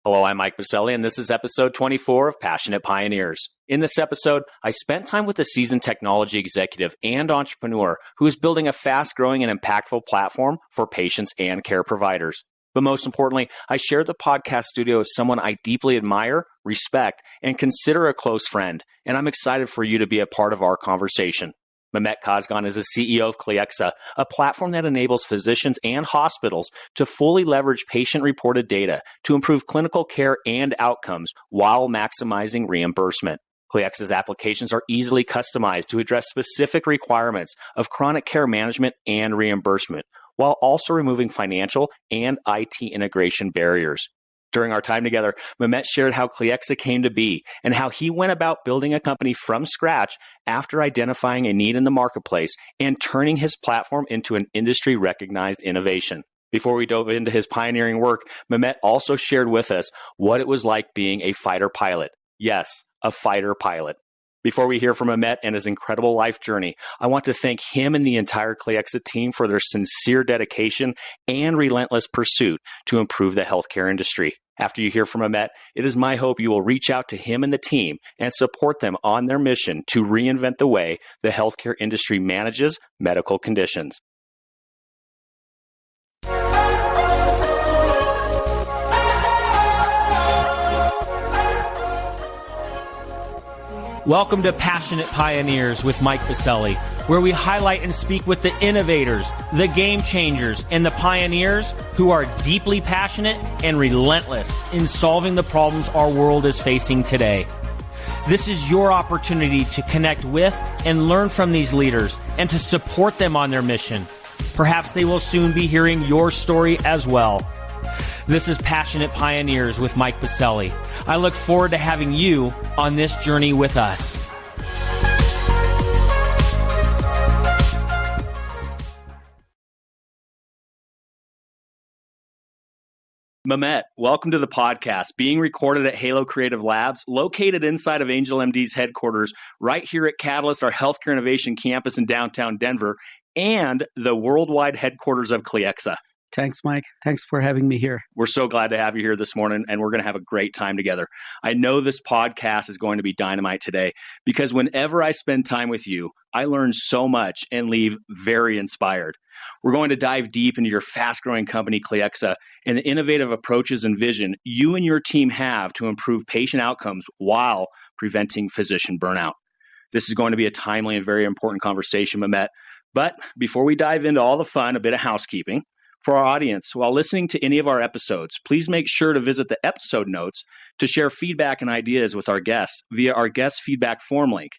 Hello, I'm Mike Biselli, and this is episode 24 of Passionate Pioneers. In this episode, I spent time with a seasoned technology executive and entrepreneur who is building a fast-growing and impactful platform for patients and care providers. But most importantly, I shared the podcast studio with someone I deeply admire, respect, and consider a close friend, and I'm excited for you to be a part of our conversation. Mehmet Kazgan is the CEO of cliexa, a platform that enables physicians and hospitals to fully leverage patient-reported data to improve clinical care and outcomes while maximizing reimbursement. cliexa's applications are easily customized to address specific requirements of chronic care management and reimbursement, while also removing financial and IT integration barriers. During our time together, Mehmet shared how cliexa came to be and how he went about building a company from scratch after identifying a need in the marketplace and turning his platform into an industry-recognized innovation. Before we dove into his pioneering work, Mehmet also shared with us what it was like being a fighter pilot. Yes, a fighter pilot. Before we hear from Mehmet and his incredible life journey, I want to thank him and the entire cliexa team for their sincere dedication and relentless pursuit to improve the healthcare industry. After you hear from Mehmet, it is my hope you will reach out to him and the team and support them on their mission to reinvent the way the healthcare industry manages medical conditions. Welcome to Passionate Pioneers with Mike Biselli, where we highlight and speak with the innovators, the game changers, and the pioneers who are deeply passionate and relentless in solving the problems our world is facing today. This is your opportunity to connect with and learn from these leaders and to support them on their mission. Perhaps they will soon be hearing your story as well. This is Passionate Pioneers with Mike Biselli. I look forward to having you on this journey with us. Mehmet, welcome to the podcast, being recorded at Halo Creative Labs, located inside of Angel MD's headquarters, right here at Catalyst, our healthcare innovation campus in downtown Denver, and the worldwide headquarters of cliexa. Thanks, Mike. Thanks for having me here. We're so glad to have you here this morning, and we're going to have a great time together. I know this podcast is going to be dynamite today because whenever I spend time with you, I learn so much and leave very inspired. We're going to dive deep into your fast-growing company, cliexa, and the innovative approaches and vision you and your team have to improve patient outcomes while preventing physician burnout. This is going to be a timely and very important conversation, Mehmet. But before we dive into all the fun, a bit of housekeeping. For our audience, while listening to any of our episodes, please make sure to visit the episode notes to share feedback and ideas with our guests via our guest feedback form link,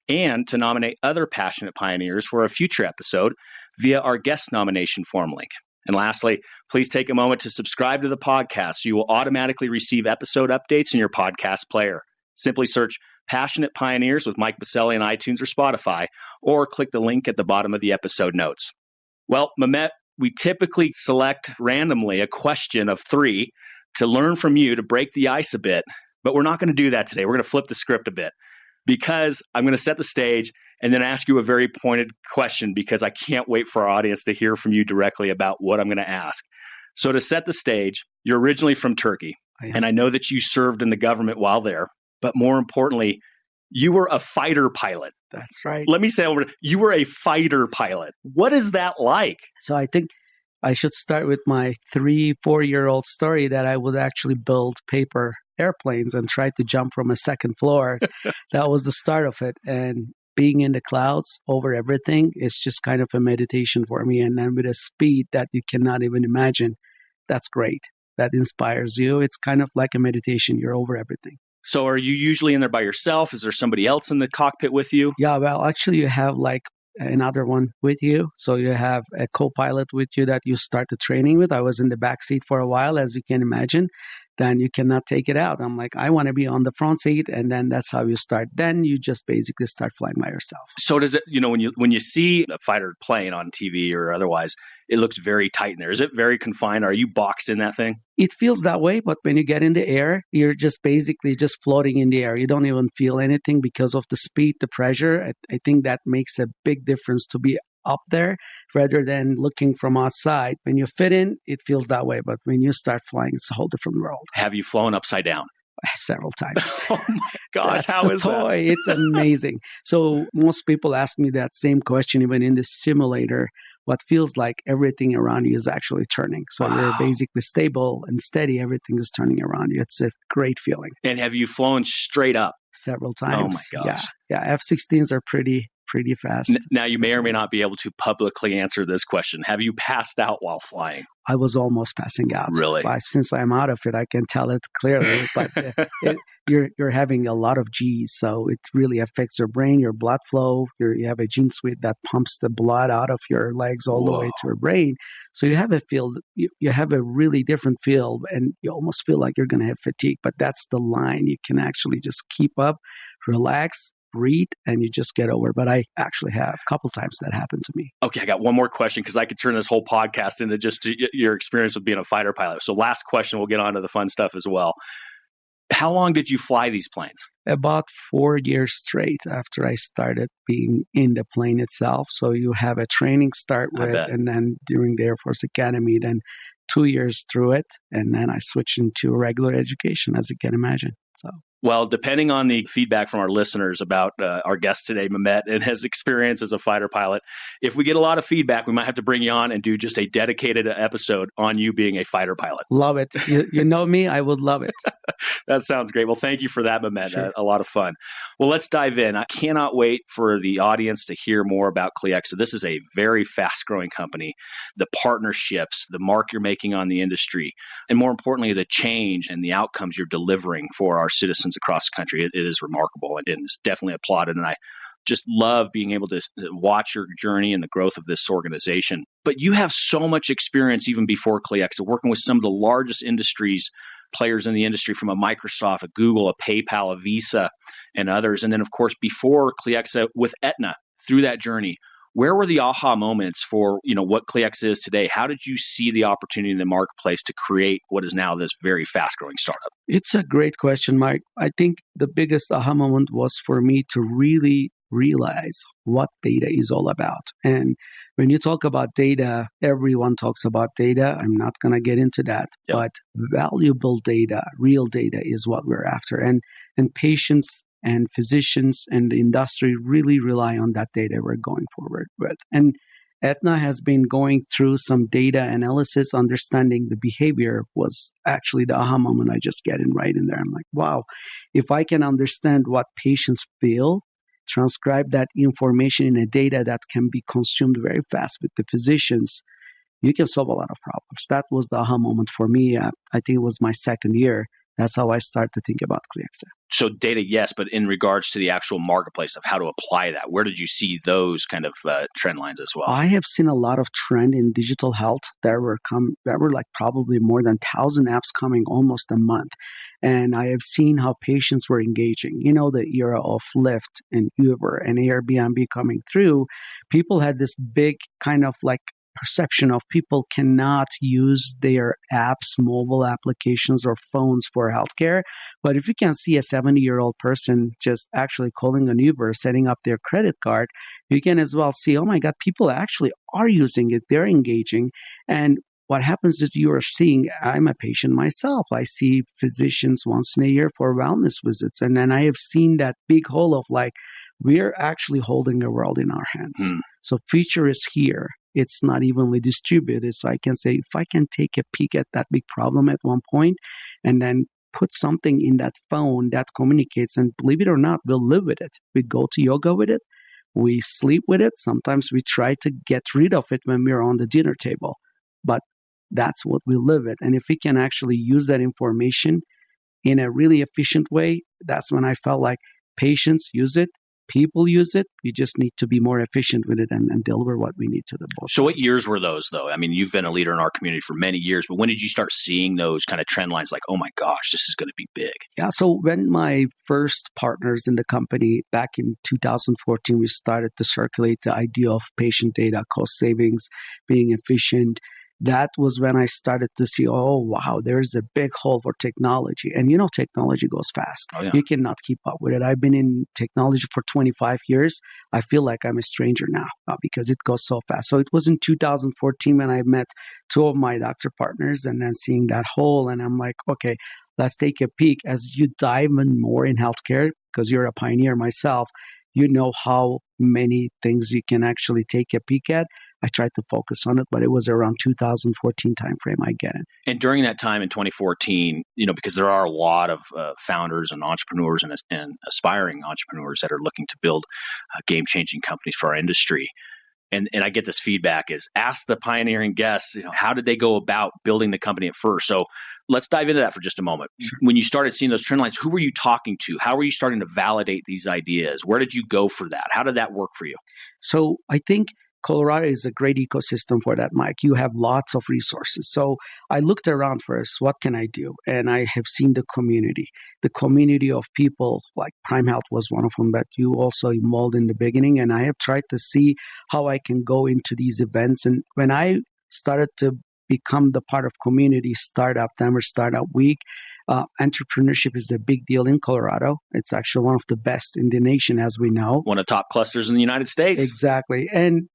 and to nominate other passionate pioneers for a future episode via our guest nomination form link. And lastly, please take a moment to subscribe to the podcast so you will automatically receive episode updates in your podcast player. Simply search Passionate Pioneers with Mike Biselli on iTunes or Spotify, or click the link at the bottom of the episode notes. Well, Mehmet, we typically select randomly a question of 3 to learn from you to break the ice a bit, but we're not going to do that today. We're going to flip the script a bit because I'm going to set the stage and then ask you a very pointed question because I can't wait for our audience to hear from you directly about what I'm going to ask. So to set the stage, you're originally from Turkey, and I know that you served in the government while there, but more importantly, you were a fighter pilot. That's right. Let me say over, you were a fighter pilot. What is that like? So I think I should start with my 3-4-year-old story that I would actually build paper airplanes and try to jump from a second floor. That was the start of it. And being in the clouds over everything is just kind of a meditation for me. And then with a speed that you cannot even imagine, that's great. That inspires you. It's kind of like a meditation. You're over everything. So are you usually in there by yourself? Is there somebody else in the cockpit with you? Yeah, well, actually you have like another one with you. So you have a co-pilot with you that you start the training with. I was in the back seat for a while, as you can imagine. Then you cannot take it out. I'm like, I want to be on the front seat. And then that's how you start. Then you just basically start flying by yourself. So does it, when you see a fighter plane on TV or otherwise, it looks very tight in there. Is it very confined? Are you boxed in that thing? It feels that way, but when you get in the air, you're just basically just floating in the air. You don't even feel anything because of the speed, the pressure. I think that makes a big difference to be up there rather than looking from outside. When you fit in, it feels that way. But when you start flying, it's a whole different world. Have you flown upside down? Several times. Oh my gosh, That's how the is toy. It's amazing. So most people ask me that same question, even in the simulator. What feels like everything around you is actually turning. So you're basically stable and steady. Everything is turning around you. It's a great feeling. And have you flown straight up? Several times. Oh my gosh. Yeah. F-16s are pretty fast. Now, you may or may not be able to publicly answer this question. Have you passed out while flying? I was almost passing out. Really? But since I'm out of it, I can tell it clearly. But you're having a lot of G's, so it really affects your brain, your blood flow. You have a gene suite that pumps the blood out of your legs all the way to your brain. So you have a field. You have a really different field, and you almost feel like you're going to have fatigue. But that's the line. You can actually just keep up, relax, breathe, and you just get over. But I actually have a couple times that happened to me. Okay, I got one more question because I could turn this whole podcast into just your experience with being a fighter pilot. So last question, we'll get on to the fun stuff as well. How long did you fly these planes? About 4 years straight after I started being in the plane itself. So you have a training start with, and then during the Air Force Academy, then 2 years through it, and then I switched into regular education, as you can imagine. So. Well, depending on the feedback from our listeners about our guest today, Mehmet, and his experience as a fighter pilot, if we get a lot of feedback, we might have to bring you on and do just a dedicated episode on you being a fighter pilot. Love it. You know me, I would love it. That sounds great. Well, thank you for that, Mehmet. Sure. A lot of fun. Well, let's dive in. I cannot wait for the audience to hear more about cliexa. This is a very fast-growing company. The partnerships, the mark you're making on the industry, and more importantly, the change and the outcomes you're delivering for our citizens across the country. It is remarkable and it's definitely applauded. And I just love being able to watch your journey and the growth of this organization. But you have so much experience even before cliexa, working with some of the largest players in the industry, from a Microsoft, a Google, a PayPal, a Visa, and others. And then, of course, before cliexa with Aetna, through that journey, where were the aha moments for what cliexa is today? How did you see the opportunity in the marketplace to create what is now this very fast-growing startup? It's a great question, Mike. I think the biggest aha moment was for me to really realize what data is all about. And when you talk about data, everyone talks about data. I'm not going to get into that. Yep. But valuable data, real data is what we're after. And patients and physicians and the industry really rely on that data we're going forward with. And Aetna has been going through some data analysis, understanding the behavior was actually the aha moment I just get in right in there. I'm like, wow, if I can understand what patients feel, transcribe that information in a data that can be consumed very fast with the physicians, you can solve a lot of problems. That was the aha moment for me. I think it was my second year. That's how I started to think about cliexa. So data, yes, but in regards to the actual marketplace of how to apply that, where did you see those kind of trend lines as well? I have seen a lot of trend in digital health. There were like probably more than 1,000 apps coming almost a month. And I have seen how patients were engaging. The era of Lyft and Uber and Airbnb coming through, people had this big kind of like perception of people cannot use their apps, mobile applications, or phones for healthcare. But if you can see a 70-year-old person just actually calling an Uber, setting up their credit card, you can as well see, oh my God, people actually are using it. They're engaging. And what happens is you are seeing, I'm a patient myself. I see physicians once in a year for wellness visits. And then I have seen that big hole of like, we're actually holding the world in our hands. So future is here. It's not evenly distributed. So I can say, if I can take a peek at that big problem at one point and then put something in that phone that communicates, and believe it or not, we'll live with it. We go to yoga with it. We sleep with it. Sometimes we try to get rid of it when we're on the dinner table. But that's what we live with. And if we can actually use that information in a really efficient way, that's when I felt like patients use it. People use it. You just need to be more efficient with it and deliver what we need to the board. So what years were those, though? I mean, you've been a leader in our community for many years, but when did you start seeing those kind of trend lines like, oh my gosh, this is going to be big? Yeah, so when my first partners in the company, back in 2014, we started to circulate the idea of patient data, cost savings, being efficient. that was when I started to see, oh, wow, there's a big hole for technology. And technology goes fast. Oh, yeah. You cannot keep up with it. I've been in technology for 25 years. I feel like I'm a stranger now because it goes so fast. So it was in 2014 when I met two of my doctor partners and then seeing that hole. And I'm like, okay, let's take a peek. As you dive in more in healthcare, because you're a pioneer myself, you know how many things you can actually take a peek at. I tried to focus on it, but it was around 2014 timeframe. I get it. And during that time in 2014, because there are a lot of founders and entrepreneurs and aspiring entrepreneurs that are looking to build game-changing companies for our industry. And I get this feedback is ask the pioneering guests, how did they go about building the company at first? So let's dive into that for just a moment. Sure. When you started seeing those trend lines, who were you talking to? How were you starting to validate these ideas? Where did you go for that? How did that work for you? So I think Colorado is a great ecosystem for that, Mike. You have lots of resources. So I looked around first, what can I do? And I have seen the community of people, like Prime Health was one of them that you also involved in the beginning. And I have tried to see how I can go into these events. And when I started to become the part of community startup, Denver Startup Week, entrepreneurship is a big deal in Colorado. It's actually one of the best in the nation, as we know. One of the top clusters in the United States. Exactly. And,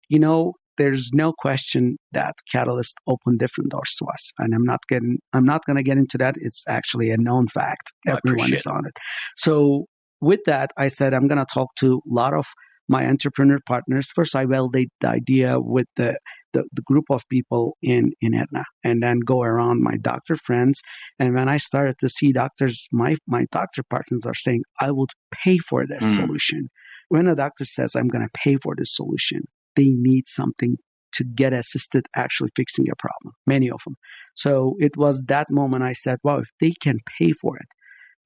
there's no question that Catalyst opened different doors to us. And I'm not going to get into that. It's actually a known fact. Everyone is on it. So with that, I said, I'm going to talk to a lot of my entrepreneur partners. First, I validate the idea with the group of people in Aetna, and then go around my doctor friends. And when I started to see doctors, my doctor partners are saying, I would pay for this solution. When a doctor says, I'm going to pay for this solution, they need something to get assisted actually fixing a problem, many of them. So it was that moment I said, wow, if they can pay for it,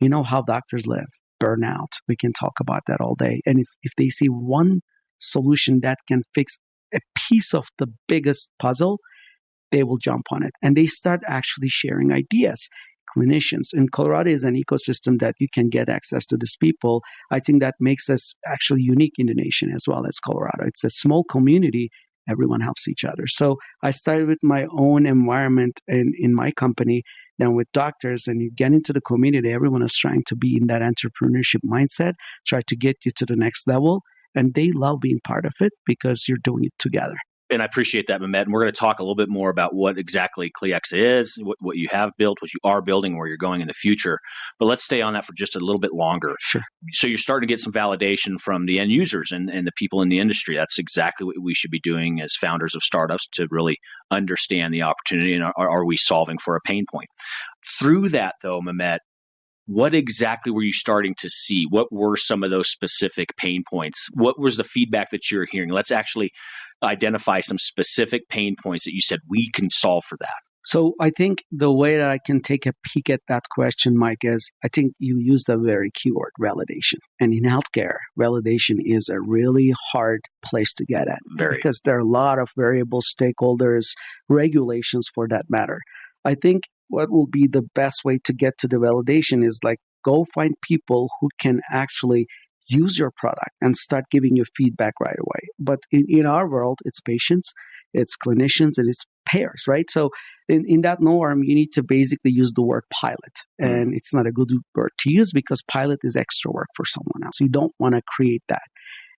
you know how doctors live, burnout. We can talk about that all day. And if they see one solution that can fix a piece of the biggest puzzle, they will jump on it. And they start actually sharing ideas. Clinicians in Colorado is an ecosystem that you can get access to these people. I think that makes us actually unique in the nation as well as Colorado. It's a small community. Everyone helps each other. So I started with my own environment in my company, then with doctors, and you get into the community. Everyone is trying to be in that entrepreneurship mindset, try to get you to the next level. And they love being part of it because you're doing it together. And I appreciate that, Mehmet. And we're going to talk a little bit more about what exactly cliexa is, what you have built, what you are building, where you're going in the future. But let's stay on that for just a little bit longer. Sure. So you're starting to get some validation from the end users and the people in the industry. That's exactly what we should be doing as founders of startups to really understand the opportunity and are we solving for a pain point. Through that, though, Mehmet, what exactly were you starting to see? What were some of those specific pain points? What was the feedback that you're hearing? Let's actually identify some specific pain points that you said we can solve for that. So I think the way that I can take a peek at that question, Mike, is I think you used a very keyword, validation. And in healthcare, validation is a really hard place to get at. Because there are a lot of variable stakeholders, regulations for that matter. I think what will be the best way to get to the validation is like go find people who can actually use your product and start giving you feedback right away. But in our world, it's patients, it's clinicians, and it's payers, right? So in that norm, you need to basically use the word pilot. And it's not a good word to use because pilot is extra work for someone else. You don't want to create that.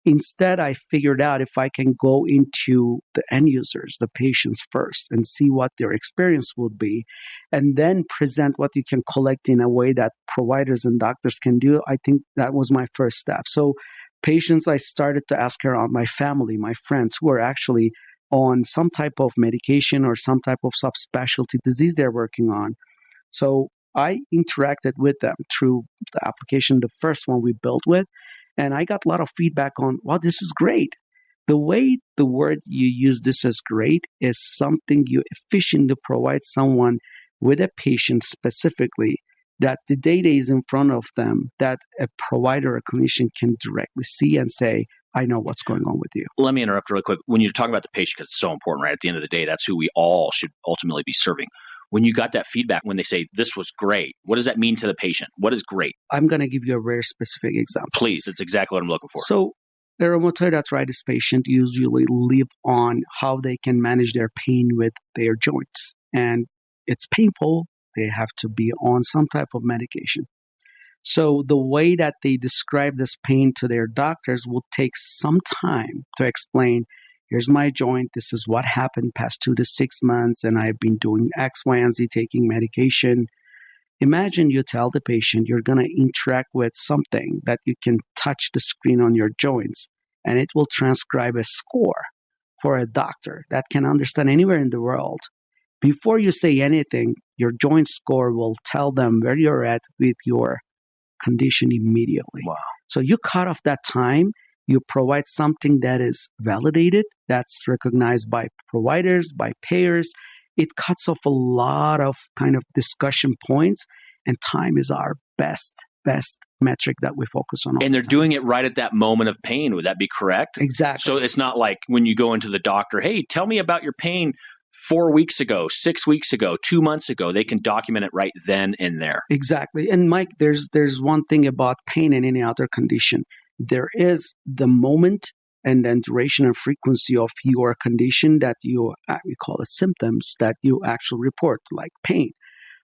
Instead, I figured out if I can go into the end users, the patients first, and see what their experience would be, and then present what you can collect in a way that providers and doctors can do, I think that was my first step. So patients, I started to ask around my family, my friends who are actually on some type of medication or some type of subspecialty disease they're working on. So I interacted with them through the application, the first one we built with. And I got a lot of feedback on, wow, this is great. The way the word you use, this is great, is something you efficiently provide someone with a patient specifically that the data is in front of them, that a provider or clinician can directly see and say, I know what's going on with you. Let me interrupt really quick. When you're talking about the patient, because it's so important, right? At the end of the day, that's who we all should ultimately be serving. When you got that feedback, when they say, this was great, what does that mean to the patient? What is great? I'm going to give you a very specific example. Please, that's exactly what I'm looking for. So The rheumatoid arthritis patient usually live on how they can manage their pain with their joints. And it's painful. They have to be on some type of medication. So the way that they describe this pain to their doctors will take some time to explain, here's my joint, this is what happened past 2 to 6 months, and I've been doing X, Y, and Z, taking medication. Imagine you tell the patient you're going to interact with something that you can touch the screen on your joints, and it will transcribe a score for a doctor that can understand anywhere in the world. Before you say anything, your joint score will tell them where you're at with your condition immediately. Wow. So you cut off that time, you provide something that is validated, that's recognized by providers, by payers. It cuts off a lot of kind of discussion points, and time is our best metric that we focus on. And they're doing it right at that moment of pain. Would that be correct? Exactly. So it's not like when you go into the doctor, hey, tell me about your pain 4 weeks ago, 6 weeks ago, 2 months ago. They can document it right then and there. Exactly. And Mike, there's one thing about pain and any other condition. There is the moment and then duration and frequency of your condition that we call it symptoms that you actually report, like pain.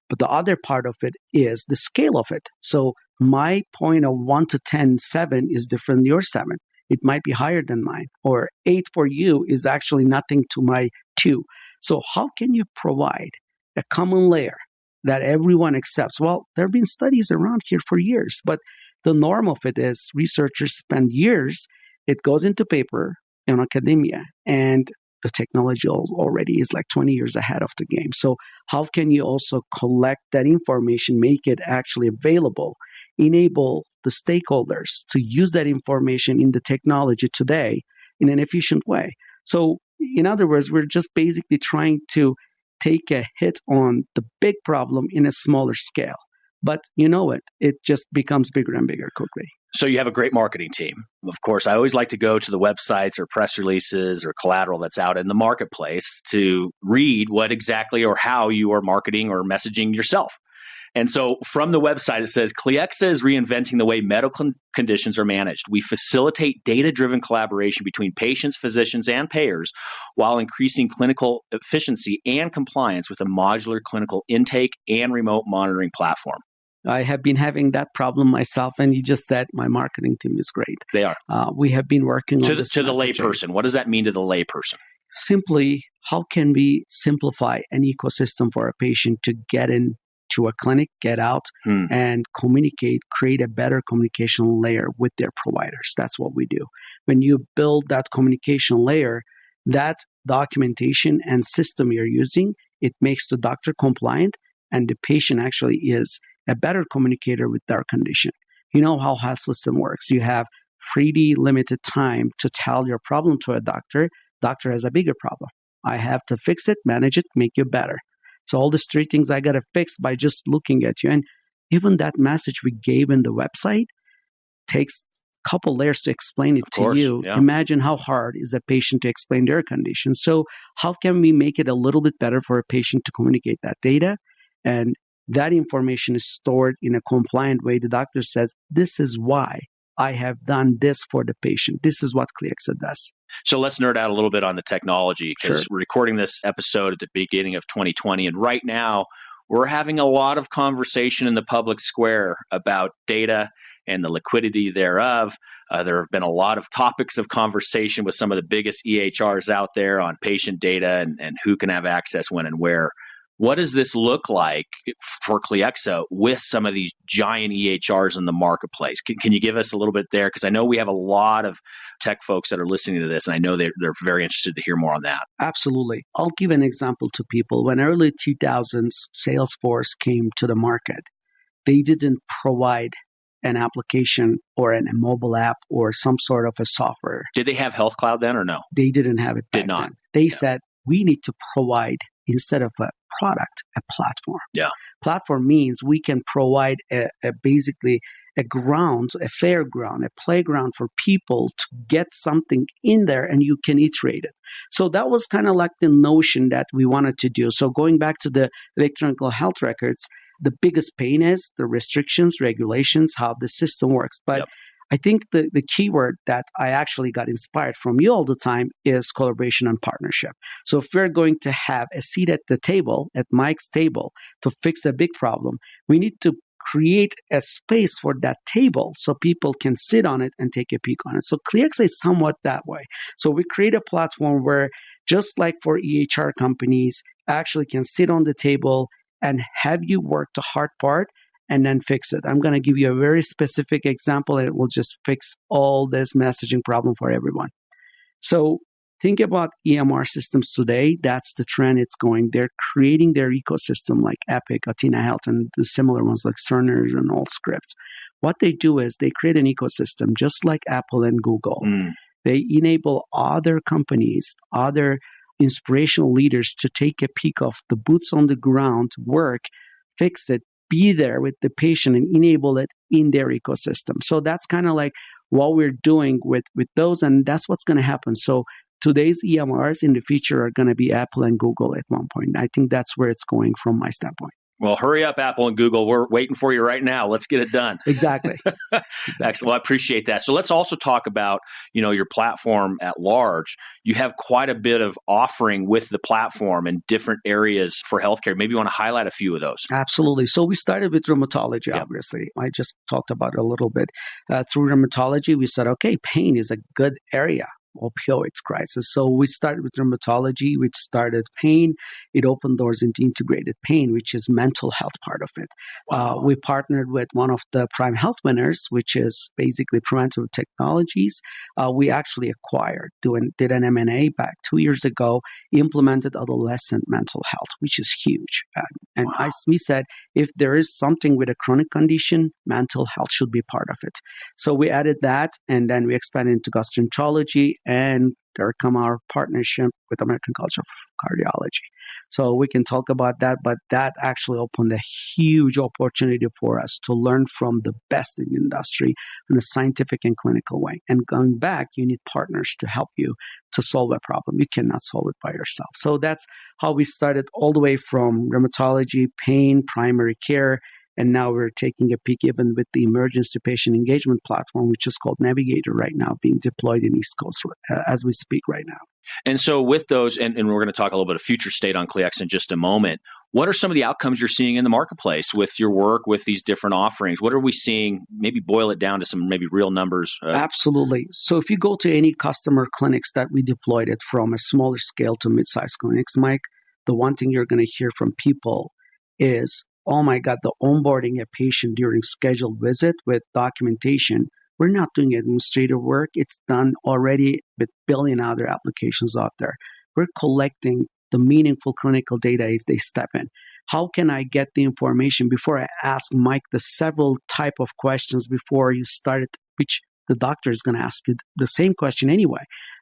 But the other part of it is the scale of it. So my point of 1 to 10, 7 is different than your 7. It might be higher than mine. Or 8 for you is actually nothing to my 2. So how can you provide a common layer that everyone accepts? Well, there have been studies around here for years, but the norm of it is researchers spend years, it goes into paper in academia, and the technology already is like 20 years ahead of the game. So how can you also collect that information, make it actually available, enable the stakeholders to use that information in the technology today in an efficient way? So in other words, we're just basically trying to take a hit on the big problem in a smaller scale. But it just becomes bigger and bigger quickly. So you have a great marketing team. Of course, I always like to go to the websites or press releases or collateral that's out in the marketplace to read what exactly or how you are marketing or messaging yourself. And so from the website, it says, cliexa is reinventing the way medical conditions are managed. We facilitate data-driven collaboration between patients, physicians, and payers while increasing clinical efficiency and compliance with a modular clinical intake and remote monitoring platform. I have been having that problem myself, and you just said my marketing team is great. They are. We have been working on this. To the layperson, what does that mean to the layperson? Simply, how can we simplify an ecosystem for a patient to get in to a clinic, get out, and communicate, create a better communication layer with their providers? That's what we do. When you build that communication layer, that documentation and system you're using, it makes the doctor compliant, and the patient actually is a better communicator with their condition. You know how health system works. You have pretty limited time to tell your problem to a doctor. Doctor has a bigger problem. I have to fix it, manage it, make you better. So all these 3 things I got to fix by just looking at you. And even that message we gave in the website takes a couple layers to explain it to you. Yeah. Imagine how hard is a patient to explain their condition. So how can we make it a little bit better for a patient to communicate that data? And that information is stored in a compliant way. The doctor says, this is why I have done this for the patient. This is what cliexa does. So let's nerd out a little bit on the technology, because we're recording this episode at the beginning of 2020. And right now, we're having a lot of conversation in the public square about data and the liquidity thereof. There have been a lot of topics of conversation with some of the biggest EHRs out there on patient data and who can have access when and where. What does this look like for cliexa with some of these giant EHRs in the marketplace? Can you give us a little bit there? Because I know we have a lot of tech folks that are listening to this, and I know they're very interested to hear more on that. Absolutely. I'll give an example to people. When early 2000s, Salesforce came to the market, they didn't provide an application or a mobile app or some sort of a software. Did they have Health Cloud then or no? They didn't have it back Did not. then. They said, we need to provide, instead of a product, a platform. Yeah. Platform means we can provide basically a ground, a fair ground, a playground for people to get something in there and you can iterate it. So that was kind of like the notion that we wanted to do. So going back to the electronic health records, the biggest pain is the restrictions, regulations, how the system works. But I think the key word that I actually got inspired from you all the time is collaboration and partnership. So if we're going to have a seat at the table, at Mike's table, to fix a big problem, we need to create a space for that table so people can sit on it and take a peek on it. So cliexa is somewhat that way. So we create a platform where, just like for EHR companies, actually can sit on the table and have you work the hard part and then fix it. I'm going to give you a very specific example and it will just fix all this messaging problem for everyone. So think about EMR systems today. That's the trend it's going. They're creating their ecosystem like Epic, Athena Health, and the similar ones like Cerner and Allscripts. What they do is they create an ecosystem just like Apple and Google. They enable other companies, other inspirational leaders to take a peek of the boots on the ground work, fix it, be there with the patient and enable it in their ecosystem. So that's kind of like what we're doing with those, and that's what's going to happen. So today's EMRs in the future are going to be Apple and Google at one point. I think that's where it's going from my standpoint. Well, hurry up, Apple and Google. We're waiting for you right now. Let's get it done. Exactly. Excellent. Well, I appreciate that. So let's also talk about, your platform at large. You have quite a bit of offering with the platform in different areas for healthcare. Maybe you want to highlight a few of those. Absolutely. So we started with rheumatology, obviously. I just talked about it a little bit. Through rheumatology, we said, okay, pain is a good area. Opioids crisis. So we started with rheumatology, which started pain. It opened doors into integrated pain, which is mental health part of it. Wow. We partnered with one of the Prime Health winners, which is basically Preventive Technologies. We actually acquired, did an M&A back 2 years ago, implemented adolescent mental health, which is huge. And we said, if there is something with a chronic condition, mental health should be part of it. So we added that, and then we expanded into gastroenterology, and there come our partnership with American College of Cardiology. So we can talk about that, but that actually opened a huge opportunity for us to learn from the best in the industry in a scientific and clinical way. And going back, you need partners to help you to solve a problem. You cannot solve it by yourself. So that's how we started all the way from rheumatology, pain, primary care, and now we're taking a peek even with the emergency patient engagement platform, which is called Navigator right now, being deployed in East Coast as we speak right now. And so with those, and we're going to talk a little bit of future state on cliexa in just a moment, what are some of the outcomes you're seeing in the marketplace with your work, with these different offerings? What are we seeing? Maybe boil it down to some maybe real numbers. Absolutely. So if you go to any customer clinics that we deployed it from a smaller scale to mid-sized clinics, Mike, the one thing you're going to hear from people is, oh my God, the onboarding a patient during scheduled visit with documentation, we're not doing administrative work. It's done already with billion other applications out there. We're collecting the meaningful clinical data as they step in. How can I get the information before I ask Mike the several type of questions before you started, which the doctor is going to ask you the same question anyway.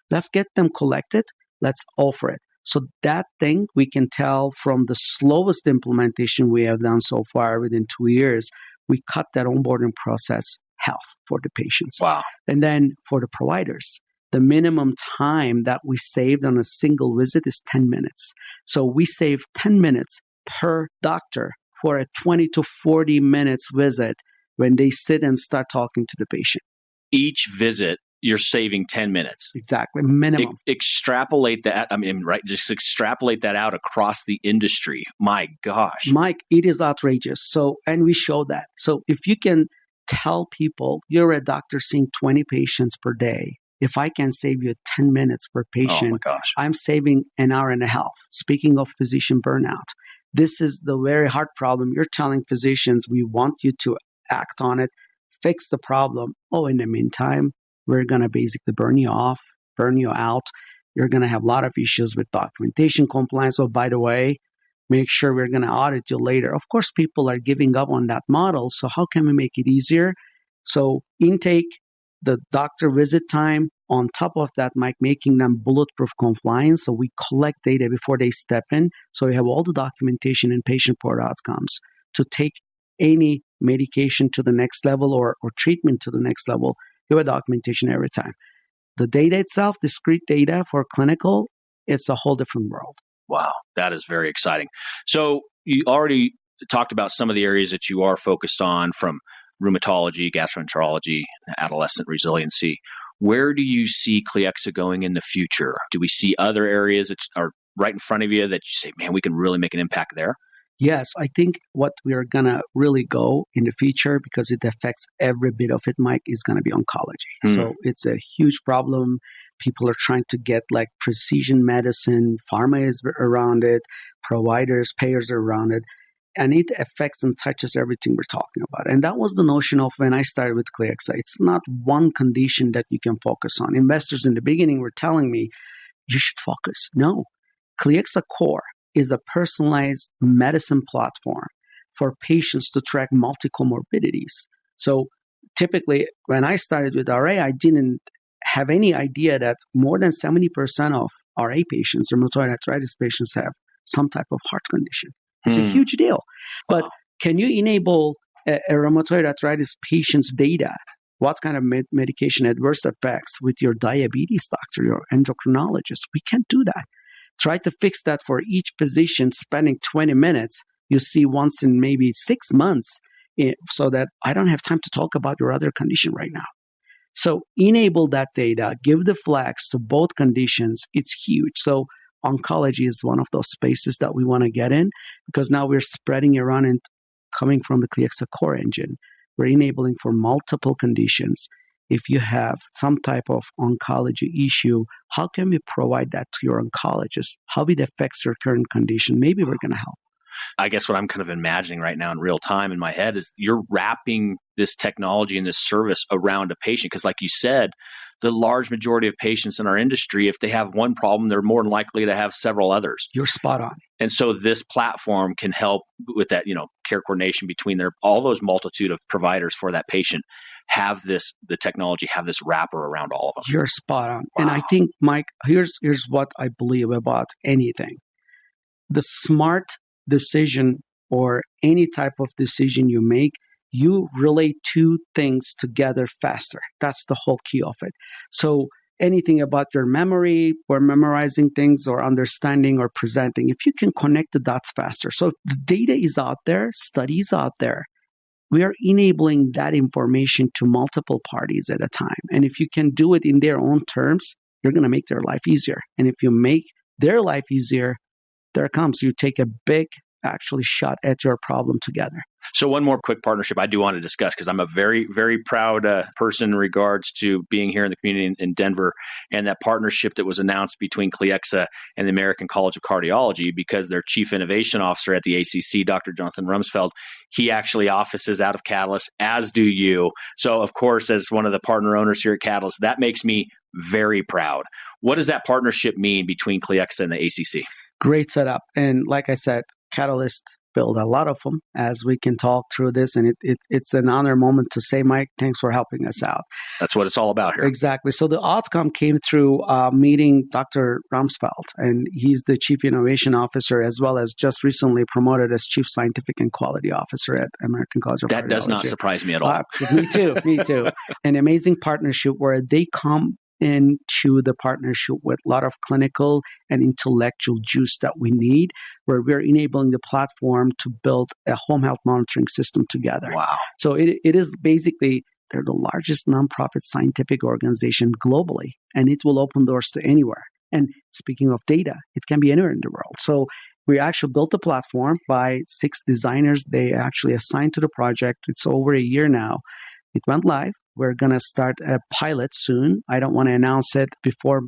Let's get them collected. Let's offer it. So that thing we can tell from the slowest implementation we have done so far within 2 years, we cut that onboarding process half for the patients. Wow. And then for the providers, the minimum time that we saved on a single visit is 10 minutes. So we save 10 minutes per doctor for a 20 to 40 minutes visit when they sit and start talking to the patient. Each visit, you're saving 10 minutes. Exactly, minimum. Extrapolate that. Right? Just extrapolate that out across the industry. My gosh. Mike, it is outrageous. So, and we show that. So if you can tell people you're a doctor seeing 20 patients per day, if I can save you 10 minutes per patient, oh my gosh, I'm saving an hour and a half. Speaking of physician burnout, this is the very hard problem. You're telling physicians, we want you to act on it, fix the problem. Oh, in the meantime, we're going to basically burn you off, burn you out. You're going to have a lot of issues with documentation compliance. Oh, by the way, make sure we're going to audit you later. Of course, people are giving up on that model. So how can we make it easier? So intake, the doctor visit time, on top of that, Mike, making them bulletproof compliance. So we collect data before they step in. So we have all the documentation and patient report outcomes to take any medication to the next level or treatment to the next level. You have documentation every time. The data itself, discrete data for clinical, it's a whole different world. Wow, that is very exciting. So you already talked about some of the areas that you are focused on, from rheumatology, gastroenterology, adolescent resiliency. Where do you see cliexa going in the future? Do we see other areas that are right in front of you that you say, man, we can really make an impact there? Yes, I think what we are going to really go in the future, because it affects every bit of it, Mike, is going to be oncology. So it's a huge problem. People are trying to get like precision medicine, pharma is around it, providers, payers are around it, and it affects and touches everything we're talking about. And that was the notion of when I started with cliexa. It's not one condition that you can focus on. Investors in the beginning were telling me, you should focus. No, cliexa Core is a personalized medicine platform for patients to track multi-comorbidities. So typically, when I started with RA, I didn't have any idea that more than 70% of RA patients, rheumatoid arthritis patients, have some type of heart condition. It's a huge deal. But can you enable a rheumatoid arthritis patient's data? What kind of medication adverse effects with your diabetes doctor, your endocrinologist? We can't do that. Try to fix that for each physician, spending 20 minutes, you see once in maybe 6 months, so that I don't have time to talk about your other condition right now. So enable that data, give the flags to both conditions. It's huge. So oncology is one of those spaces that we want to get in, because now we're spreading around and coming from the cliexa Core engine. We're enabling for multiple conditions. If you have some type of oncology issue, how can we provide that to your oncologist? How it affects your current condition? Maybe we're going to help. I guess what I'm kind of imagining right now in real time in my head is you're wrapping this technology and this service around a patient. Because like you said, the large majority of patients in our industry, if they have one problem, they're more than likely to have several others. You're spot on. And so this platform can help with that, care coordination between all those multitude of providers for that patient. The technology have this wrapper around all of them. You're spot on. Wow. And I think, Mike, here's what I believe about anything. The smart decision, or any type of decision you make, you relate two things together faster. That's the whole key of it. So anything about your memory or memorizing things or understanding or presenting, if you can connect the dots faster. So the data is out there, studies out there. We are enabling that information to multiple parties at a time. And if you can do it in their own terms, you're going to make their life easier. And if you make their life easier, there comes, you take a big shot at your problem together. So one more quick partnership I do want to discuss, because I'm a very, very proud person in regards to being here in the community in Denver, and that partnership that was announced between cliexa and the American College of Cardiology, because their chief innovation officer at the ACC, Dr. Jonathan Rumsfeld, he actually offices out of Catalyst, as do you. So of course, as one of the partner owners here at Catalyst, that makes me very proud. What does that partnership mean between cliexa and the ACC? Great setup. And like I said, Catalyst build a lot of them as we can talk through this. And it's an honor moment to say, Mike, thanks for helping us out. That's what it's all about here. Exactly. So the outcome came through meeting Dr. Rumsfeld, and he's the Chief Innovation Officer, as well as just recently promoted as Chief Scientific and Quality Officer at American College of Cardiology. That does not surprise me at all. Me too. An amazing partnership where they come into the partnership with a lot of clinical and intellectual juice that we need, where we're enabling the platform to build a home health monitoring system together. Wow. So it is basically, they're the largest nonprofit scientific organization globally, and it will open doors to anywhere. And speaking of data, it can be anywhere in the world. So we actually built a platform by 6 designers. They actually assigned to the project. It's over a year now. It went live. We're going to start a pilot soon. I don't want to announce it before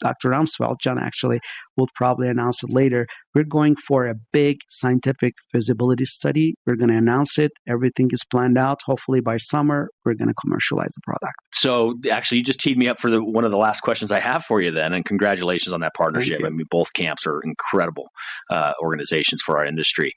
Dr. Rumsfeld. John actually will probably announce it later. We're going for a big scientific feasibility study. We're going to announce it. Everything is planned out. Hopefully by summer, we're going to commercialize the product. So actually, you just teed me up for one of the last questions I have for you then, and congratulations on that partnership. I mean, both camps are incredible organizations for our industry.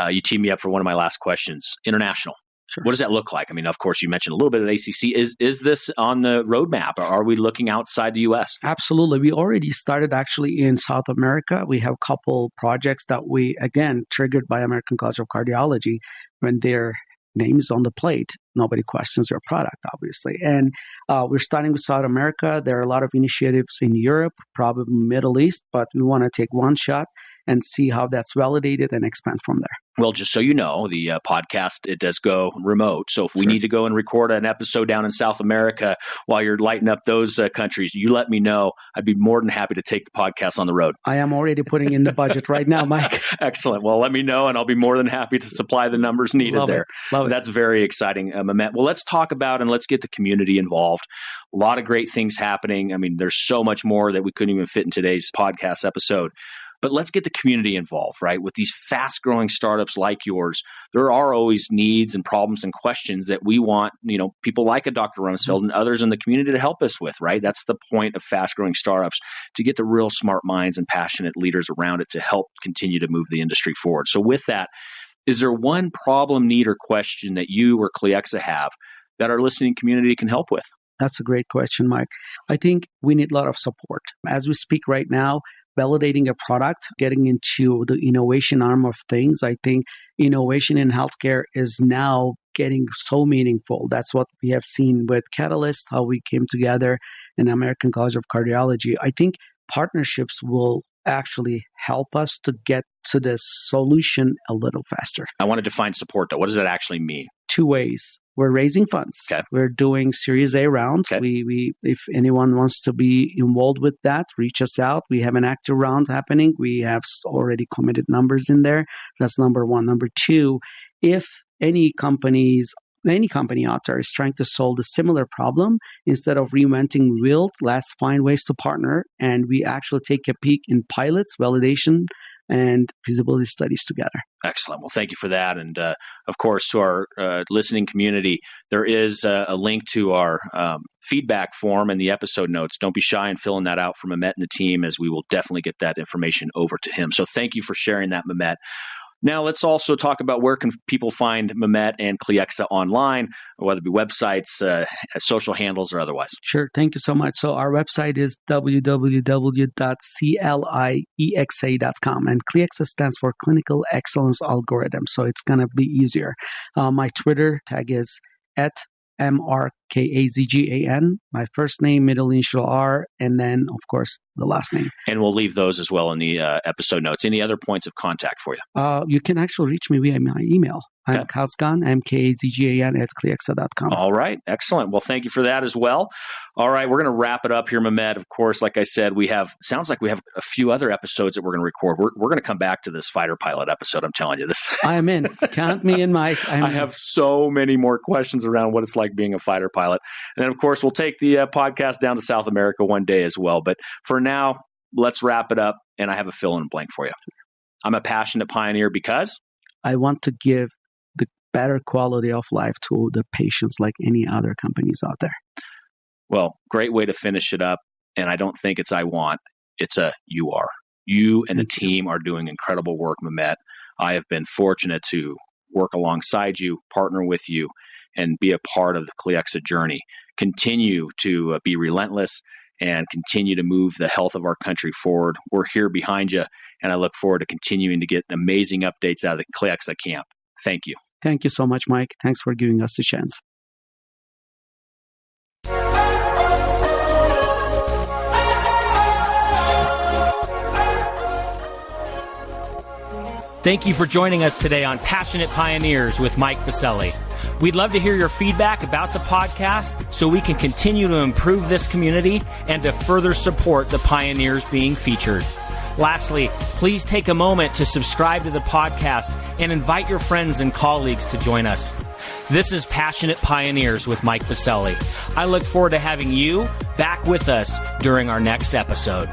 You teed me up for one of my last questions. International. Sure. What does that look like? I mean, of course, you mentioned a little bit of ACC. Is this on the roadmap? Are we looking outside the U.S.? Absolutely. We already started actually in South America. We have a couple projects that we, again, triggered by American College of Cardiology. When their name is on the plate, nobody questions your product, obviously. And we're starting with South America. There are a lot of initiatives in Europe, probably Middle East, but we want to take one shot and see how that's validated and expand from there. Well, just so you know, the podcast, it does go remote. So if we need to go and record an episode down in South America while you're lighting up those countries, you let me know. I'd be more than happy to take the podcast on the road. I am already putting in the budget right now, Mike. Excellent. Well, let me know, and I'll be more than happy to supply the numbers needed there. Love it. That's very exciting, Mehmet. Well, let's talk about and let's get the community involved. A lot of great things happening. I mean, there's so much more that we couldn't even fit in today's podcast episode. But let's get the community involved, right? With these fast-growing startups like yours, there are always needs and problems and questions that we want, people like a Dr. Rumsfeld and others in the community to help us with, right? That's the point of fast-growing startups, to get the real smart minds and passionate leaders around it to help continue to move the industry forward. So with that, is there one problem, need, or question that you or cliexa have that our listening community can help with? That's a great question, Mike. I think we need a lot of support. As we speak right now, validating a product, getting into the innovation arm of things. I think innovation in healthcare is now getting so meaningful. That's what we have seen with Catalyst, how we came together in American College of Cardiology. I think partnerships will actually help us to get to this solution a little faster. I want to define support, though. What does that actually mean? 2 ways. We're raising funds. Okay. We're doing Series A round. Okay. We if anyone wants to be involved with that, reach us out. We have an active round happening. We have already committed numbers in there. That's number one. Number two, if any company out there is trying to solve a similar problem, instead of reinventing wheel, let's find ways to partner, and we actually take a peek in pilots, validation, and feasibility studies together. Excellent. Well, thank you for that. And of course, to our listening community, there is a link to our feedback form in the episode notes. Don't be shy in filling that out for Mehmet and the team, as we will definitely get that information over to him. So thank you for sharing that, Mehmet. Now, let's also talk about where can people find Mehmet and cliexa online, whether it be websites, social handles, or otherwise. Sure. Thank you so much. So our website is www.cliexa.com, and cliexa stands for Clinical Excellence Algorithm, so it's going to be easier. My Twitter tag is @MRKAZGAN, my first name, middle initial R, and then, of course, the last name. And we'll leave those as well in the episode notes. Any other points of contact for you? You can actually reach me via my email. I'm Kazgan, MKAZGAN @cliexa.com. All right. Excellent. Well, thank you for that as well. All right. We're going to wrap it up here, Mehmet. Of course, like I said, sounds like we have a few other episodes that we're going to record. We're going to come back to this fighter pilot episode. I'm telling you this. I am in. Count me in, Mike. I have so many more questions around what it's like being a fighter pilot. And then, of course, we'll take the podcast down to South America one day as well. But for now, let's wrap it up. And I have a fill in the blank for you. I'm a passionate pioneer because I want to give the better quality of life to the patients like any other companies out there. Well, great way to finish it up. And I don't think it's I want, it's a you are. You and the team are doing incredible work, Mehmet. I have been fortunate to work alongside you, partner with you, and be a part of the cliexa journey. Continue to be relentless and continue to move the health of our country forward. We're here behind you, and I look forward to continuing to get amazing updates out of the cliexa camp. Thank you. Thank you so much, Mike. Thanks for giving us the chance. Thank you for joining us today on Passionate Pioneers with Mike Biselli. We'd love to hear your feedback about the podcast so we can continue to improve this community and to further support the pioneers being featured. Lastly, please take a moment to subscribe to the podcast and invite your friends and colleagues to join us. This is Passionate Pioneers with Mike Biselli. I look forward to having you back with us during our next episode.